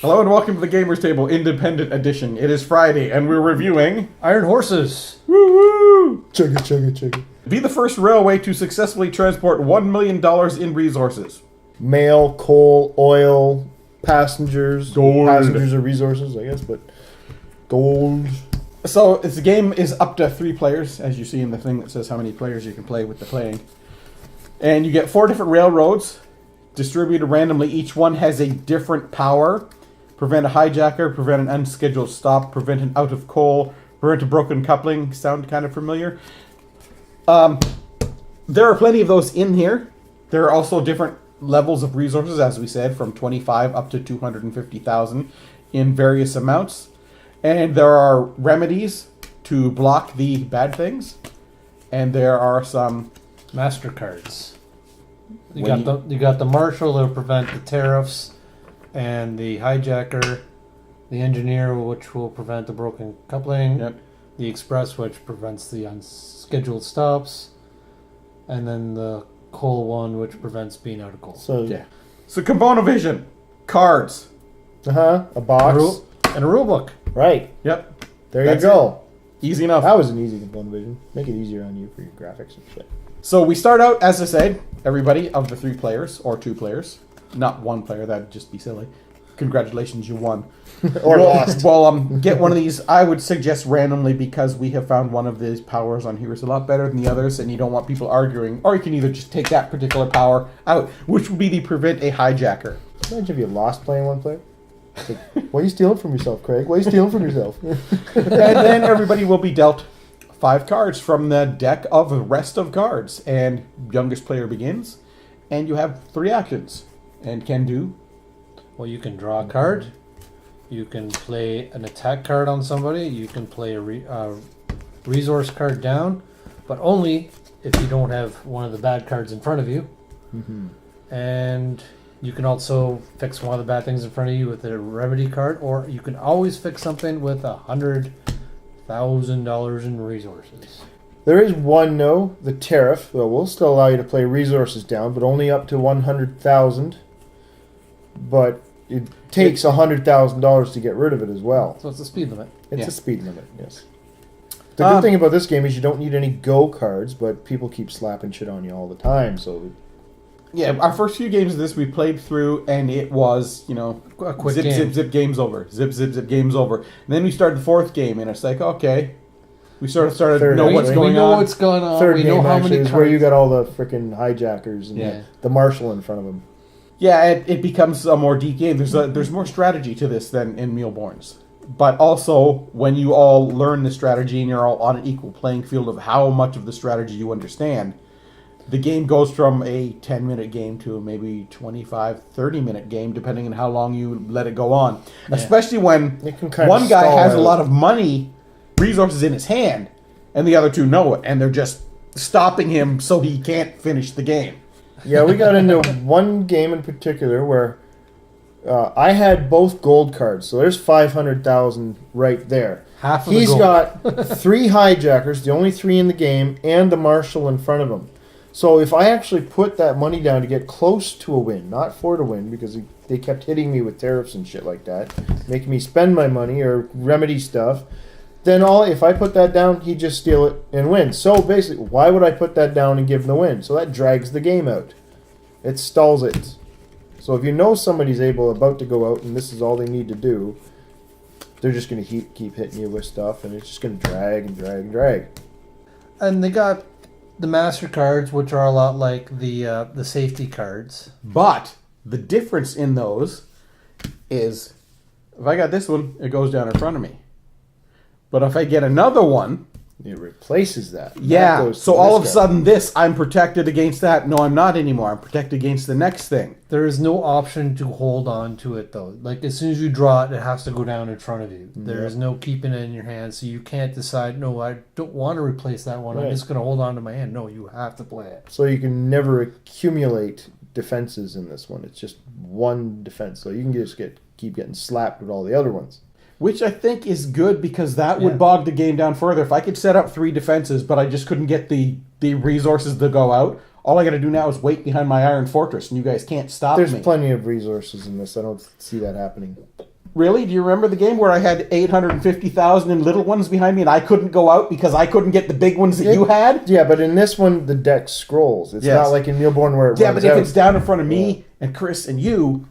Hello and welcome to the Gamers Table Independent Edition. It is Friday and we're reviewing Iron Horses. Woo woo! Chugga, chugga, chugga. Be the first railway to successfully transport $1 million in resources. Mail, coal, oil, passengers. Gold. Passengers are resources, I guess, but gold. So the game is up to 3 players, as you see in the thing that says how many players you can play with the playing. And you get 4 different railroads distributed randomly. Each one has a different power. Prevent a hijacker, prevent an unscheduled stop, prevent an out of coal, prevent a broken coupling. Sound kind of familiar? There are plenty of those in here. There are also different levels of resources, as we said, from 25 up to 250,000 in various amounts. And there are remedies to block the bad things. And there are some MasterCards. You got the marshal to prevent the tariffs, and the hijacker, the engineer, which will prevent the broken coupling, Yep. the express, which prevents the unscheduled stops, and then the coal one, which prevents being out of coal. So, Yeah. So Combonavision. Cards. a box. And a rule book. Right. Yep. There That's you go. Easy enough. That was an easy component vision. Make it easier on you for your graphics and shit. So we start out, as I said, everybody of the 3 players, or 2 players. Not 1 player, that'd just be silly. Congratulations, you won. Or lost. Well, get one of these, I would suggest randomly, because we have found one of these powers on here is a lot better than the others, and you don't want people arguing. Or you can either just take that particular power out, which would be the prevent a hijacker. Imagine if you lost playing one player. It's like, why are you stealing from yourself, Craig? Why are you stealing from yourself? And then everybody will be dealt 5 cards from the deck of the rest of cards. And youngest player begins, and you have 3 actions, and can do. Well, you can draw a card. You can play an attack card on somebody. You can play a resource card down, but only if you don't have one of the bad cards in front of you. Mm-hmm. And you can also fix one of the bad things in front of you with a remedy card, or you can always fix something with $100,000 in resources. There is one no, the tariff. Well, we'll still allow you to play resources down, but only up to 100,000. But it takes $100,000 to get rid of it as well. So it's a speed limit. It's Yeah. a speed limit, yes. The good thing about this game is you don't need any go cards, but people keep slapping shit on you all the time. So Yeah, our first few games of this we played through, and it was, a quick zip, game. zip, zip, game's over. Zip, zip, zip, game's over. And then we started the 4th game, and it's like, okay. We sort of started to Third know game, what's right? going we know on. what's going on. third we game know how actually many is cards. where you got all the freaking hijackers and Yeah. the marshal in front of them. Yeah, it becomes a more deep game. There's more strategy to this than in Mealborns. But also, when you all learn the strategy and you're all on an equal playing field of how much of the strategy you understand, the game goes from a 10-minute game to maybe 25, 30-minute game, depending on how long you let it go on. Yeah. Especially when It can kind one of guy stall has a out. lot of money, resources in his hand, and the other 2 know it, and they're just stopping him so he can't finish the game. Yeah, we got into one game in particular where I had both gold cards, so there's 500,000 right there. Half of the He's gold. got 3 hijackers, the only 3 in the game, and the marshal in front of him. So if I actually put that money down to get close to a win, not for to win, because they kept hitting me with tariffs and shit like that, making me spend my money or remedy stuff, then if I put that down, he'd just steal it and win. So basically, why would I put that down and give him the win? So that drags the game out. It stalls it. So if you know somebody's about to go out and this is all they need to do, they're just going to keep hitting you with stuff, and it's just going to drag and drag and drag. And they got the master cards, which are a lot like the safety cards. But the difference in those is, if I got this one, it goes down in front of me. But if I get another one, It replaces that. That yeah, goes so to all this of a guy. sudden this, I'm protected against that. No, I'm not anymore. I'm protected against the next thing. There is no option to hold on to it, though. Like, as soon as you draw it, it has to go down in front of you. There is no keeping it in your hand, so you can't decide, no, I don't want to replace that one. I'm Right. just going to hold on to my hand. No, you have to play it. So you can never accumulate defenses in this one. It's just one defense. So you can just keep getting slapped with all the other ones. Which I think is good, because that Yeah. would bog the game down further. If I could set up 3 defenses, but I just couldn't get the resources to go out, all I got to do now is wait behind my iron fortress, and you guys can't stop There's me. plenty of resources in this. I don't see that happening. Really? Do you remember the game where I had 850,000 in little ones behind me and I couldn't go out because I couldn't get the big ones that you had? Yeah, but in this one, the deck scrolls. It's Yes. not like in Mealborn where it Yeah, runs but if out. it's down in front of me and Chris and you,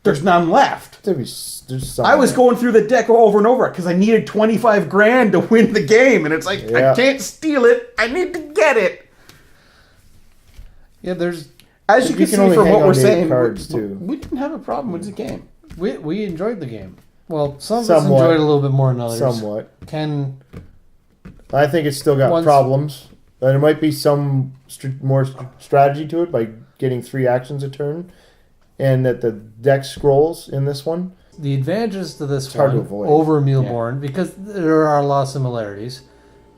there's none left. There's some I was there. going through the deck over and over because I needed 25 grand to win the game, and it's like Yeah. I can't steal it. I need to get it. Yeah, there's As you You can can see only from hang what on we're to 8 saying, cards, too. we didn't have a problem with the game. we enjoyed the game. Well, some of us Somewhat. enjoyed it a little bit more than others. Somewhat. Ken, I think it's still got Once- problems. There might be some more strategy to it by getting 3 actions a turn, and that the deck scrolls in this one. the advantages to this hard to one avoid. over Mealborn, because there are a lot of similarities,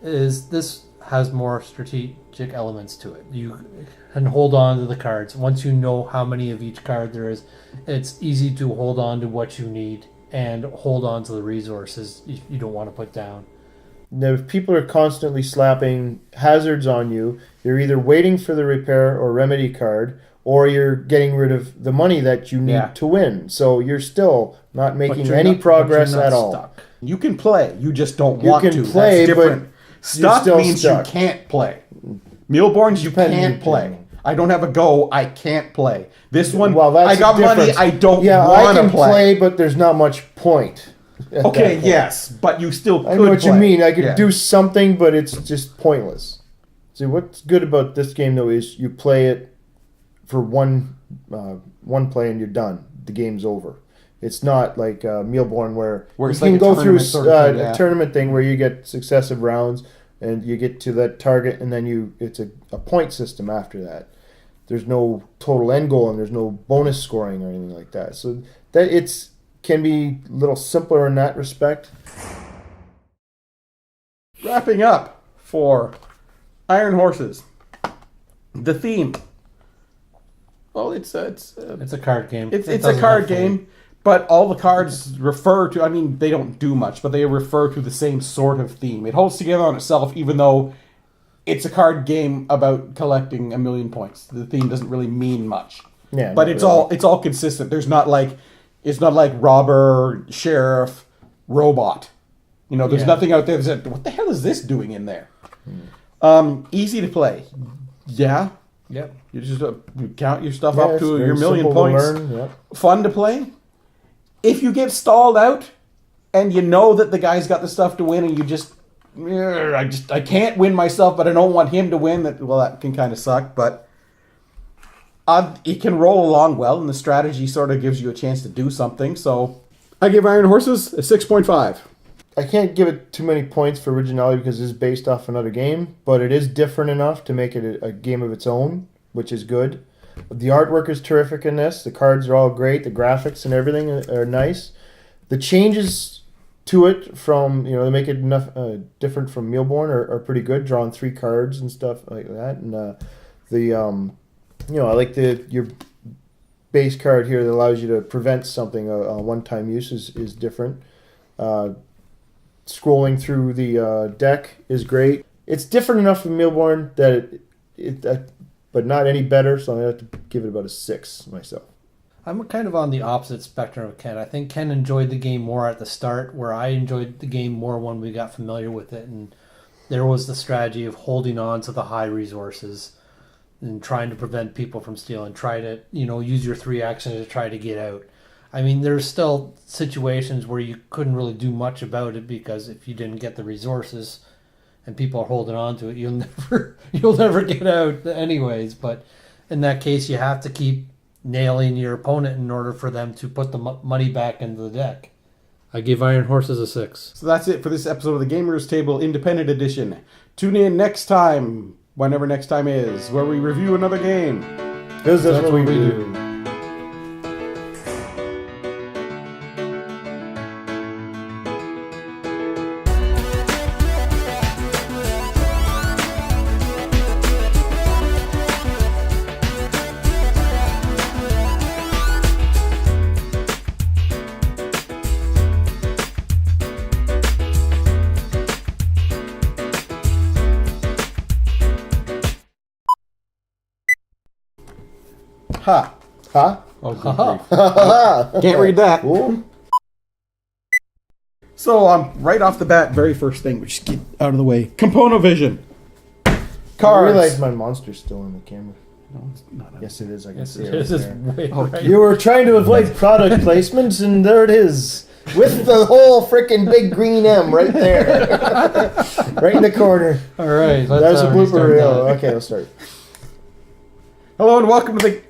is this has more strategic elements to it. You can hold on to the cards. Once you know how many of each card there is, it's easy to hold on to what you need and hold on to the resources you don't want to put down. Now, if people are constantly slapping hazards on you, you're either waiting for the repair or remedy card, or you're getting rid of the money that you need Yeah. to win. So you're still not But making you're any not- progress but you're not at all. stuck. You can play, you just don't You want can to. play, That's different. but Stuck still means stuck. you can't play. Mealborns, you Depending can't on- play. I don't have a go. I can't play. This one, Well, that's I got the money. difference. I don't Yeah, I want to can play. but there's not much point. at Okay, that point. yes, but you still could I know what you play. mean. I could Yeah. do something, but it's just pointless. See, what's good about this game though is you play it for one play and you're done. The game's over. It's not like Mealborn where Where you it's can like a go through tournament sort of thing, yeah. a tournament thing where you get successive rounds and you get to that target and then it's a point system after that. There's no total end goal and there's no bonus scoring or anything like that. So that can be a little simpler in that respect. Wrapping up for Iron Horses. The theme. Well, it's It's a card game. It's It a doesn't card have to- game, but all the cards refer to, I mean, they don't do much, but they refer to the same sort of theme. It holds together on itself, even though it's a card game about collecting 1,000,000 points. The theme doesn't really mean much. Yeah, But not it's really. all consistent. It's not like robber, sheriff, robot. You know, there's Yeah. nothing out there that said, what the hell is this doing in there? Easy to play. Yeah. Yep. You just you count your stuff Yeah, up it's to very your 1,000,000 simple to points. learn, yep. Fun to play. If you get stalled out and you know that the guy's got the stuff to win and you just I can't win myself, but I don't want him to win, that can kind of suck, but it can roll along well and the strategy sort of gives you a chance to do something. So I give Iron Horses a 6.5. I can't give it too many points for originality because it is based off another game, but it is different enough to make it a game of its own, which is good. The artwork is terrific in this. The cards are all great. The graphics and everything are nice. The changes to it from, they make it enough different from Mealborn are pretty good. Drawing 3 cards and stuff like that. And I like your base card here that allows you to prevent something. A one-time use is different. Scrolling through the deck is great. It's different enough from Mealborn that but not any better, so I have to give it about a 6 myself. I'm kind of on the opposite spectrum of Ken. I think Ken enjoyed the game more at the start, where I enjoyed the game more when we got familiar with it, and there was the strategy of holding on to the high resources and trying to prevent people from stealing. Try to, use your 3 actions to try to get out. I mean, there's still situations where you couldn't really do much about it because if you didn't get the resources and people are holding on to it, you'll never get out anyways. But in that case, you have to keep nailing your opponent in order for them to put the money back into the deck. I give Iron Horses a 6. So that's it for this episode of the Gamers Table Independent Edition. Tune in next time, whenever next time is, where we review another game. Because that's what we do. Ha. Huh? Oh, good Haha. grief. Can't read that. Cool. So, right off the bat, very first thing, we just get out of the way. Component vision. I Cards. realize my monster's still on the camera. No, it's not. Yes, it is. I can Yes, see it it. is. Right It's there. way Oh, right. You were trying to avoid product placement, and there it is. With the whole freaking big green M right there. Right in the corner. All right. Let's, That was a blooper restart reel. that. Okay, let's start. Hello and welcome to the.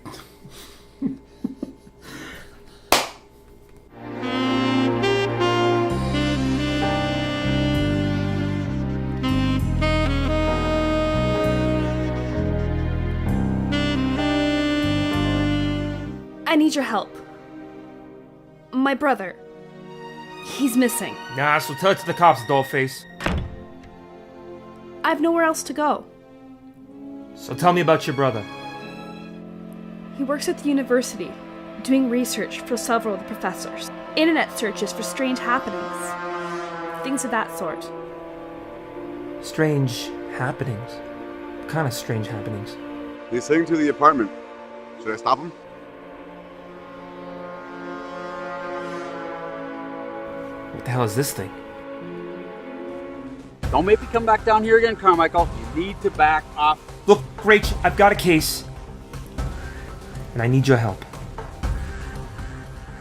I need your help. My brother. He's missing. Nah, so tell it to the cops, dollface. I have nowhere else to go. So tell me about your brother. He works at the university, doing research for several of the professors. Internet searches for strange happenings. Things of that sort. Strange happenings. What kind of strange happenings? He's heading to the apartment. Should I stop him? What the hell is this thing? Don't make me come back down here again, Carmichael. You need to back off. Look, Rach, I've got a case. And I need your help.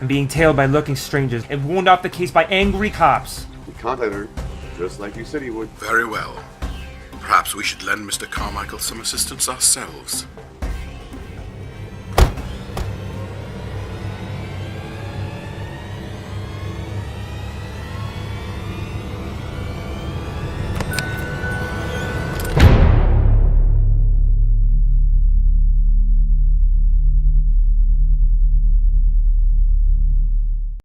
I'm being tailed by lurking strangers and warned off the case by angry cops. He contacted her, just like you said he would. Very well. Perhaps we should lend Mr. Carmichael some assistance ourselves.